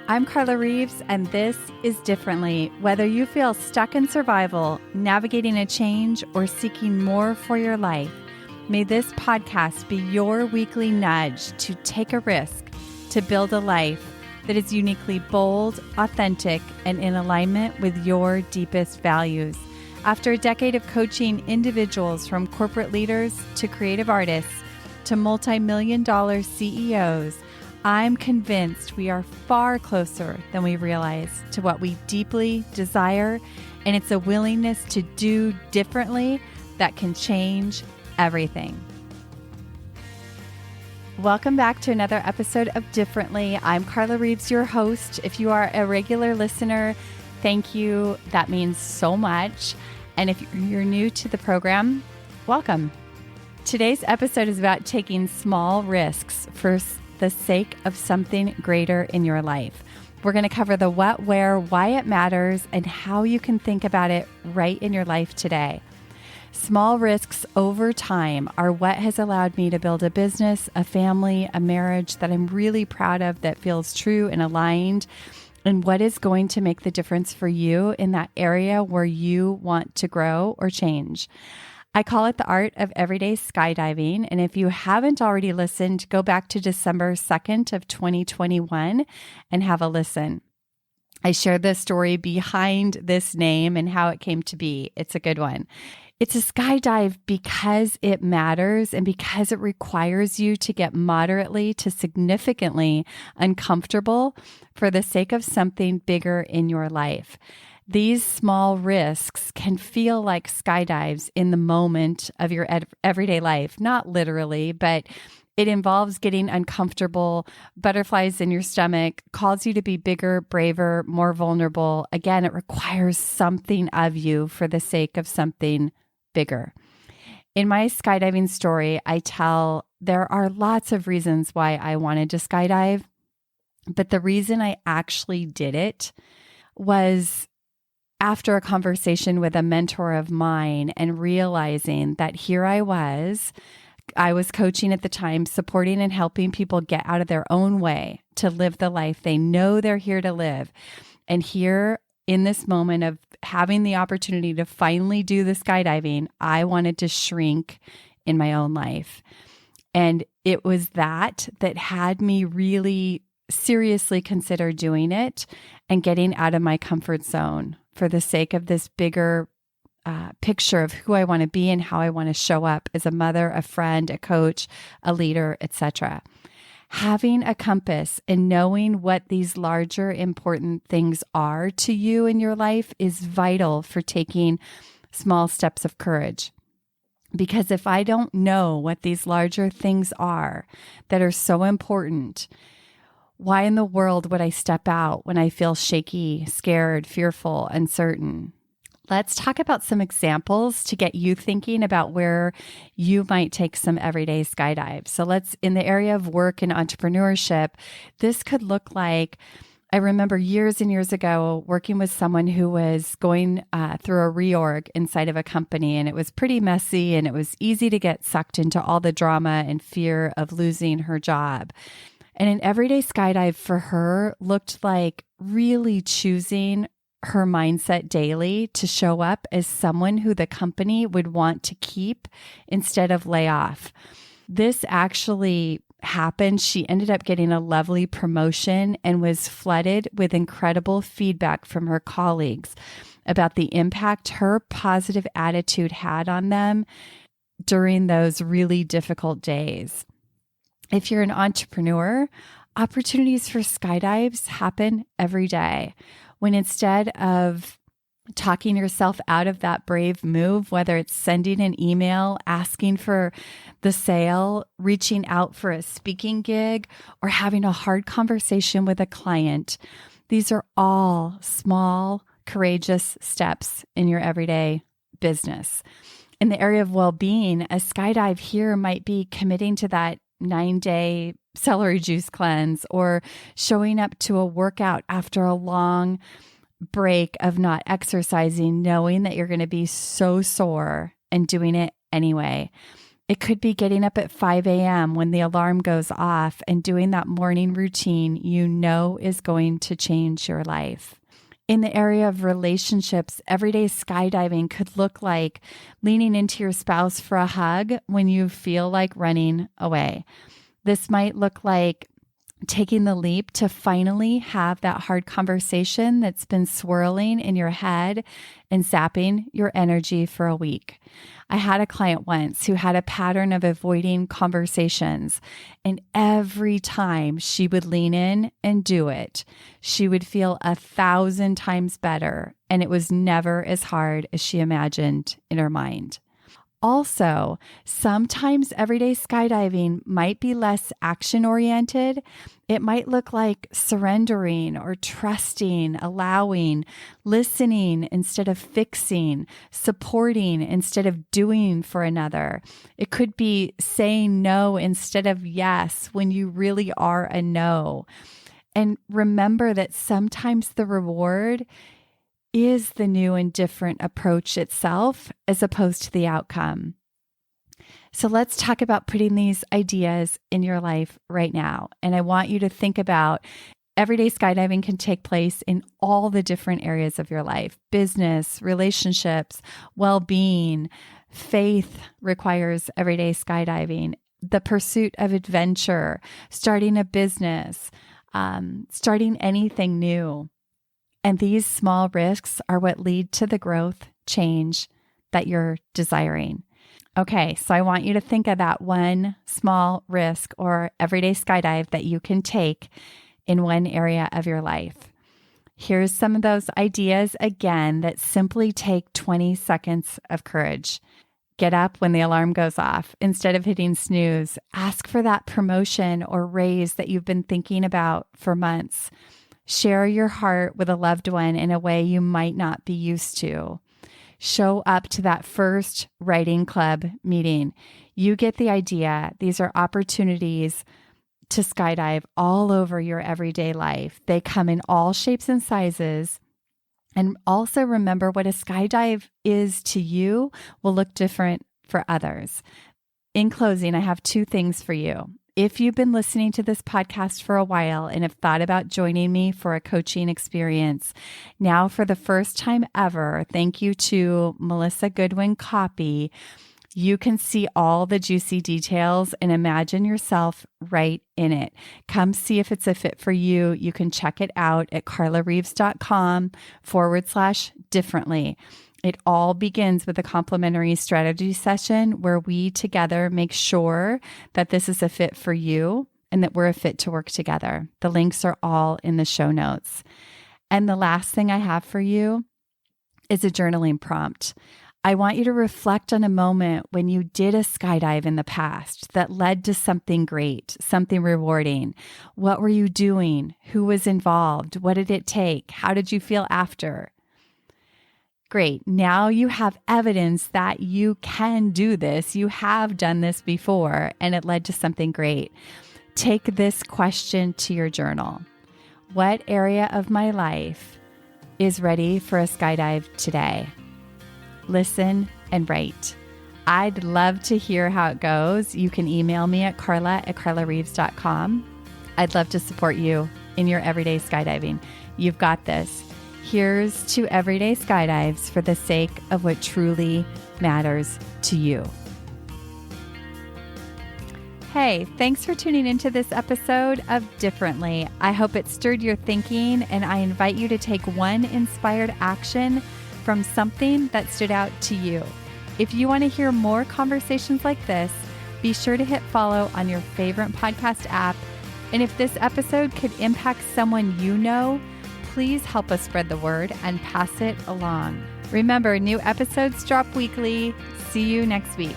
I'm Carla Reeves, and this is Differently. Whether you feel stuck in survival, navigating a change, or seeking more for your life, may this podcast be your weekly nudge to take a risk, to build a life that is uniquely bold, authentic, and in alignment with your deepest values. After a decade of coaching individuals from corporate leaders to creative artists to multi-million-dollar CEOs, I'm convinced we are far closer than we realize to what we deeply desire, and it's a willingness to do differently that can change everything. Welcome back to another episode of Differently. I'm Carla Reeves, your host. If you are a regular listener, thank you. That means so much. And if you're new to the program, welcome. Today's episode is about taking small risks for the sake of something greater in your life. We're going to cover the what, where, why it matters, and how you can think about it right in your life today. Small risks over time are what has allowed me to build a business, a family, a marriage that I'm really proud of, that feels true and aligned, and what is going to make the difference for you in that area where you want to grow or change. I call it the art of everyday skydiving. And if you haven't already listened, go back to December 2nd of 2021 and have a listen. I shared the story behind this name and how it came to be. It's a good one. It's a skydive because it matters and because it requires you to get moderately to significantly uncomfortable for the sake of something bigger in your life. These small risks can feel like skydives in the moment of your everyday life, not literally, but it involves getting uncomfortable, butterflies in your stomach, calls you to be bigger, braver, more vulnerable. Again, it requires something of you for the sake of something bigger. In my skydiving story, I tell there are lots of reasons why I wanted to skydive, but the reason I actually did it was after a conversation with a mentor of mine and realizing that here I was coaching at the time, supporting and helping people get out of their own way to live the life they know they're here to live. And here in this moment of having the opportunity to finally do the skydiving, I wanted to shrink in my own life. And it was that had me really seriously consider doing it and getting out of my comfort zone for the sake of this bigger picture of who I want to be and how I want to show up as a mother, a friend, a coach, a leader, etc. Having a compass and knowing what these larger important things are to you in your life is vital for taking small steps of courage. Because if I don't know what these larger things are that are so important, why in the world would I step out when I feel shaky, scared, fearful, uncertain? Let's talk about some examples to get you thinking about where you might take some everyday skydives. So in the area of work and entrepreneurship, this could look like, I remember years and years ago working with someone who was going through a reorg inside of a company, and it was pretty messy and it was easy to get sucked into all the drama and fear of losing her job. And an everyday skydive for her looked like really choosing her mindset daily to show up as someone who the company would want to keep instead of lay off. This actually happened. She ended up getting a lovely promotion and was flooded with incredible feedback from her colleagues about the impact her positive attitude had on them during those really difficult days. If you're an entrepreneur, opportunities for skydives happen every day. When instead of talking yourself out of that brave move, whether it's sending an email, asking for the sale, reaching out for a speaking gig, or having a hard conversation with a client, these are all small, courageous steps in your everyday business. In the area of well-being, a skydive here might be committing to that 9-day celery juice cleanse or showing up to a workout after a long break of not exercising, knowing that you're going to be so sore and doing it anyway. It could be getting up at 5 a.m. when the alarm goes off and doing that morning routine you know is going to change your life. In the area of relationships, everyday skydiving could look like leaning into your spouse for a hug when you feel like running away. This might look like taking the leap to finally have that hard conversation that's been swirling in your head and sapping your energy for a week. I had a client once who had a pattern of avoiding conversations, and every time she would lean in and do it, she would feel 1,000 times better, and it was never as hard as she imagined in her mind. Also, sometimes everyday skydiving might be less action-oriented. It might look like surrendering or trusting, allowing, listening instead of fixing, supporting instead of doing for another. It could be saying no instead of yes when you really are a no. And remember that sometimes the reward is the new and different approach itself as opposed to the outcome. So let's talk about putting these ideas in your life right now. And I want you to think about everyday skydiving can take place in all the different areas of your life: business, relationships, well-being. Faith requires everyday skydiving. The pursuit of adventure, starting a business, starting anything new. And these small risks are what lead to the growth, change that you're desiring. Okay, so I want you to think of that one small risk or everyday skydive that you can take in one area of your life. Here's some of those ideas again that simply take 20 seconds of courage. Get up when the alarm goes off. Instead of hitting snooze, ask for that promotion or raise that you've been thinking about for months. Share your heart with a loved one in a way you might not be used to. Show up to that first writing club meeting. You get the idea. These are opportunities to skydive all over your everyday life. They come in all shapes and sizes. And also remember, what a skydive is to you will look different for others. In closing, I have 2 things for you. If you've been listening to this podcast for a while and have thought about joining me for a coaching experience, now for the first time ever, thank you to Melissa Goodwin Copy, you can see all the juicy details and imagine yourself right in it. Come see if it's a fit for you. You can check it out at carlareeves.com/differently. It all begins with a complimentary strategy session where we together make sure that this is a fit for you and that we're a fit to work together. The links are all in the show notes. And the last thing I have for you is a journaling prompt. I want you to reflect on a moment when you did a skydive in the past that led to something great, something rewarding. What were you doing? Who was involved? What did it take? How did you feel after? Great. Now you have evidence that you can do this. You have done this before and it led to something great. Take this question to your journal. What area of my life is ready for a skydive today? Listen and write. I'd love to hear how it goes. You can email me at carla@carlareeves.com. I'd love to support you in your everyday skydiving. You've got this. Here's to everyday skydives for the sake of what truly matters to you. Hey, thanks for tuning into this episode of Differently. I hope it stirred your thinking, and I invite you to take one inspired action from something that stood out to you. If you want to hear more conversations like this, be sure to hit follow on your favorite podcast app. And if this episode could impact someone you know, please help us spread the word and pass it along. Remember, new episodes drop weekly. See you next week.